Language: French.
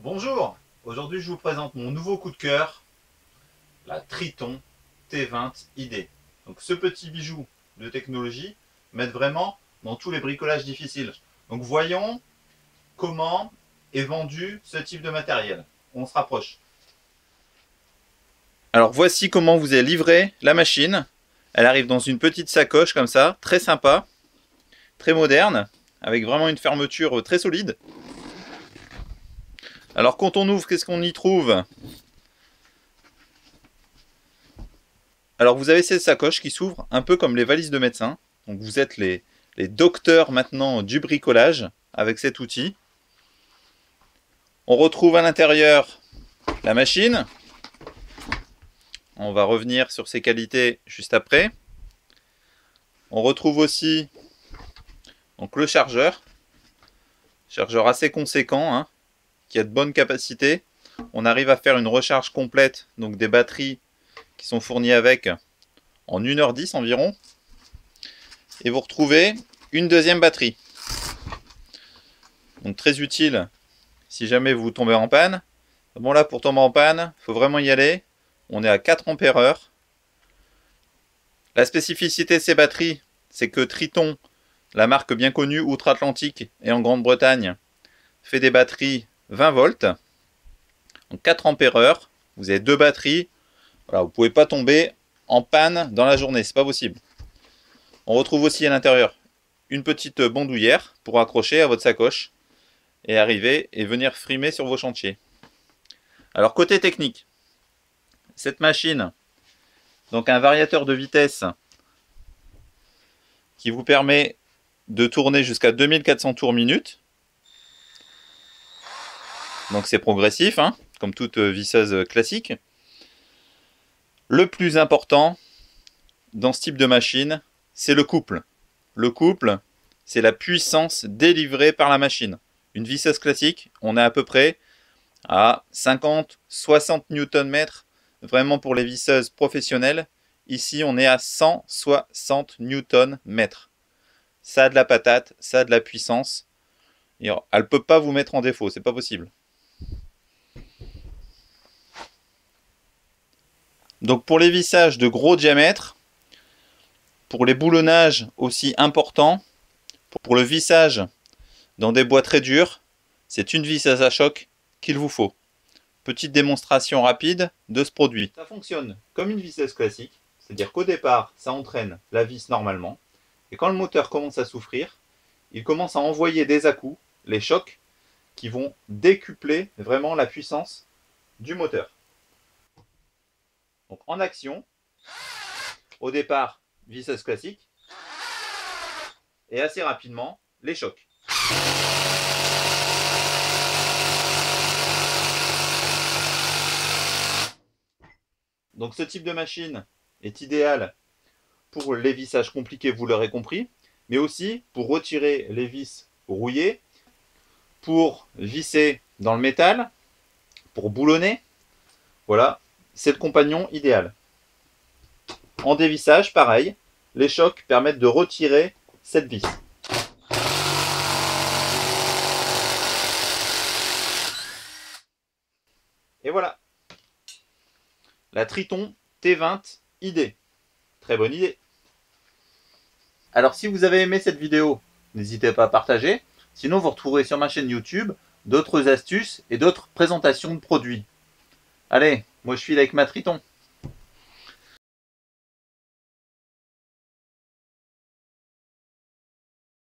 Bonjour, aujourd'hui je vous présente mon nouveau coup de cœur, la Triton T20 ID. Donc ce petit bijou de technologie m'aide vraiment dans tous les bricolages difficiles. Donc voyons comment est vendu ce type de matériel. On se rapproche. Alors voici comment vous est livrée la machine. Elle arrive dans une petite sacoche comme ça, très sympa, très moderne, avec vraiment une fermeture très solide. Alors quand on ouvre, qu'est-ce qu'on y trouve? Alors vous avez cette sacoche qui s'ouvre un peu comme les valises de médecin. Donc vous êtes les docteurs maintenant du bricolage avec cet outil. On retrouve à l'intérieur la machine. On va revenir sur ses qualités juste après. On retrouve aussi donc, le chargeur assez conséquent, hein, qui a de bonnes capacités. On arrive à faire une recharge complète, donc des batteries qui sont fournies avec en 1h10 environ. Et vous retrouvez une deuxième batterie. Donc très utile si jamais vous tombez en panne. Bon là, pour tomber en panne, il faut vraiment y aller. On est à 4 ampères-heure. La spécificité de ces batteries, c'est que Triton, la marque bien connue outre-Atlantique et en Grande-Bretagne, fait des batteries 20 volts. Donc 4 ampères-heure. Vous avez deux batteries. Voilà, vous ne pouvez pas tomber en panne dans la journée, c'est pas possible. On retrouve aussi à l'intérieur une petite bandoulière pour accrocher à votre sacoche et arriver et venir frimer sur vos chantiers. Alors côté technique, cette machine, donc un variateur de vitesse qui vous permet de tourner jusqu'à 2400 tours minute. Donc c'est progressif, hein, comme toute visseuse classique. Le plus important dans ce type de machine, c'est le couple. Le couple, c'est la puissance délivrée par la machine. Une visseuse classique, on est à peu près à 50-60 Nm, vraiment pour les visseuses professionnelles. Ici, on est à 160 Nm. Ça a de la patate, ça a de la puissance. Et elle ne peut pas vous mettre en défaut, c'est pas possible. Donc pour les vissages de gros diamètre, pour les boulonnages aussi importants, pour le vissage dans des bois très durs, c'est une visseuse à choc qu'il vous faut. Petite démonstration rapide de ce produit. Ça fonctionne comme une visseuse classique, c'est-à-dire qu'au départ, ça entraîne la vis normalement, et quand le moteur commence à souffrir, il commence à envoyer des à-coups, les chocs, qui vont décupler vraiment la puissance du moteur. Donc en action, au départ, visseuse classique, et assez rapidement, les chocs. Donc ce type de machine est idéal pour les vissages compliqués, vous l'aurez compris, mais aussi pour retirer les vis rouillées, pour visser dans le métal, pour boulonner. Voilà, c'est le compagnon idéal. En dévissage, pareil, les chocs permettent de retirer cette vis. Et voilà, la Triton T20 ID. Très bonne idée. Alors si vous avez aimé cette vidéo, n'hésitez pas à partager. Sinon vous retrouverez sur ma chaîne YouTube d'autres astuces et d'autres présentations de produits. Allez, moi je file avec ma Triton.